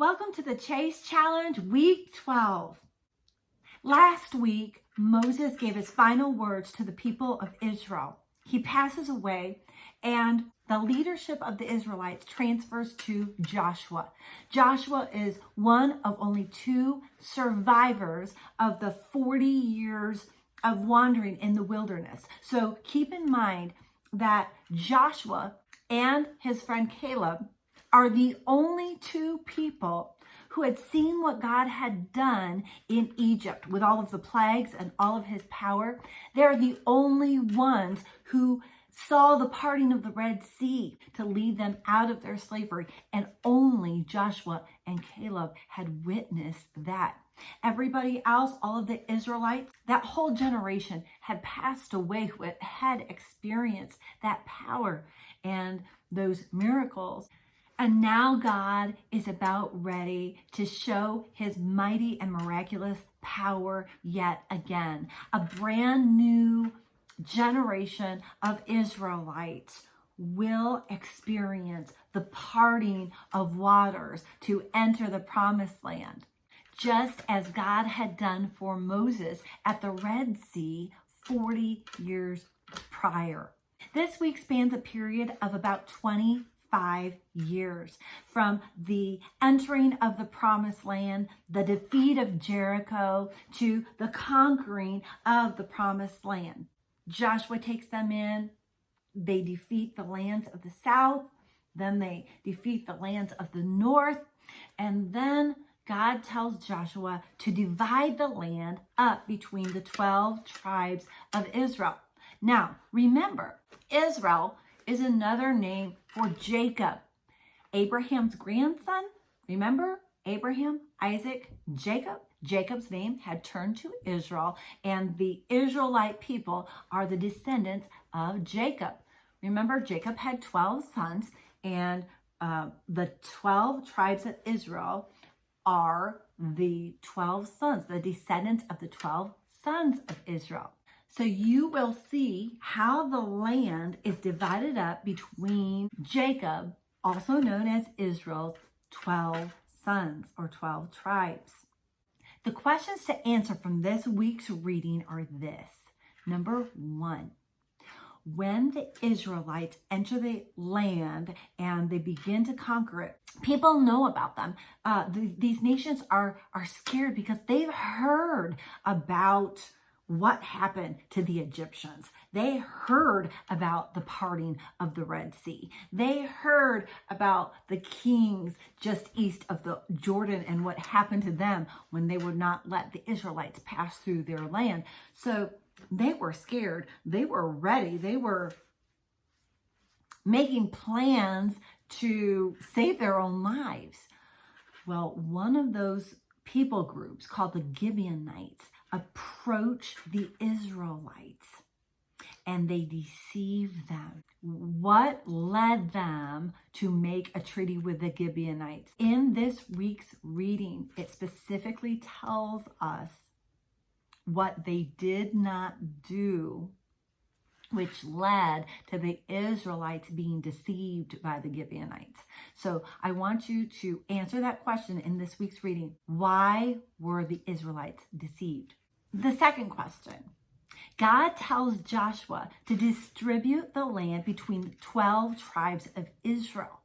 Welcome to the Chase Challenge, week 12. Last week, Moses gave his final words to the people of Israel. He passes away, and the leadership of the Israelites transfers to Joshua. Joshua is one of only two survivors of the 40 years of wandering in the wilderness. So keep in mind that Joshua and his friend Caleb are the only two people who had seen what God had done in Egypt with all of the plagues and all of his power. They're the only ones who saw the parting of the Red Sea to lead them out of their slavery. And only Joshua and Caleb had witnessed that. Everybody else, all of the Israelites, that whole generation had passed away who had experienced that power and those miracles. And now God is about ready to show his mighty and miraculous power yet again. A brand new generation of Israelites will experience the parting of waters to enter the promised land, just as God had done for Moses at the Red Sea 40 years prior. This week spans a period of about 25 years from the entering of the promised land, the defeat of Jericho, to the conquering of the promised land. Joshua takes them in. They defeat the lands of the south. Then they defeat the lands of the north. And then God tells Joshua to divide the land up between the 12 tribes of Israel. Now, remember, Israel is another name for Jacob, Abraham's grandson. Remember, Abraham, Isaac, Jacob. Jacob's name had turned to Israel, and the Israelite people are the descendants of Jacob. Remember, Jacob had 12 sons, and the 12 tribes of Israel are the 12 sons, the descendants of the 12 sons of Israel. So you will see how the land is divided up between Jacob, also known as Israel's 12 sons or 12 tribes. The questions to answer from this week's reading are this. Number 1, when the Israelites enter the land and they begin to conquer it, people know about them. These nations are scared because they've heard about what happened to the Egyptians. They heard about the parting of the Red Sea. They heard about the kings just east of the Jordan and what happened to them when they would not let the Israelites pass through their land. So they were scared. They were ready. They were making plans to save their own lives. Well, one of those people groups called the Gibeonites approach the Israelites and they deceive them. What led them to make a treaty with the Gibeonites? In this week's reading, it specifically tells us what they did not do, which led to the Israelites being deceived by the Gibeonites. So I want you to answer that question in this week's reading. Why were the Israelites deceived? The second question, God tells Joshua to distribute the land between the 12 tribes of Israel,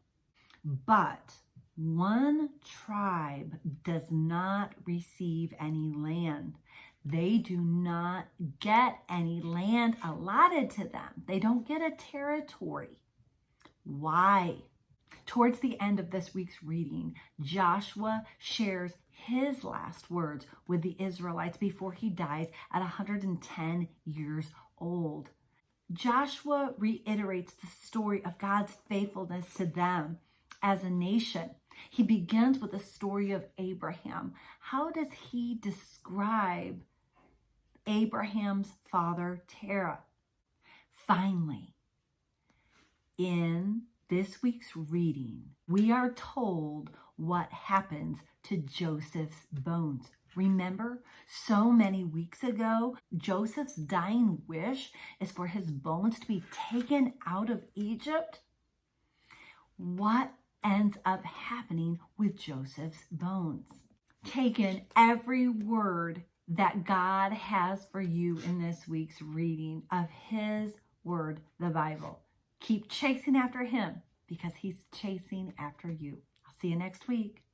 but one tribe does not receive any land. They do not get any land allotted to them. They don't get a territory. Why? Towards the end of this week's reading, Joshua shares his last words with the Israelites before he dies at 110 years old. Joshua reiterates the story of God's faithfulness to them as a nation. He begins with the story of Abraham. How does he describe Abraham's father, Terah? Finally, in this week's reading, we are told what happens to Joseph's bones. Remember, so many weeks ago, Joseph's dying wish is for his bones to be taken out of Egypt. What ends up happening with Joseph's bones. Take in every word that God has for you in this week's reading of his word, the Bible. Keep chasing after him because he's chasing after you. I'll see you next week.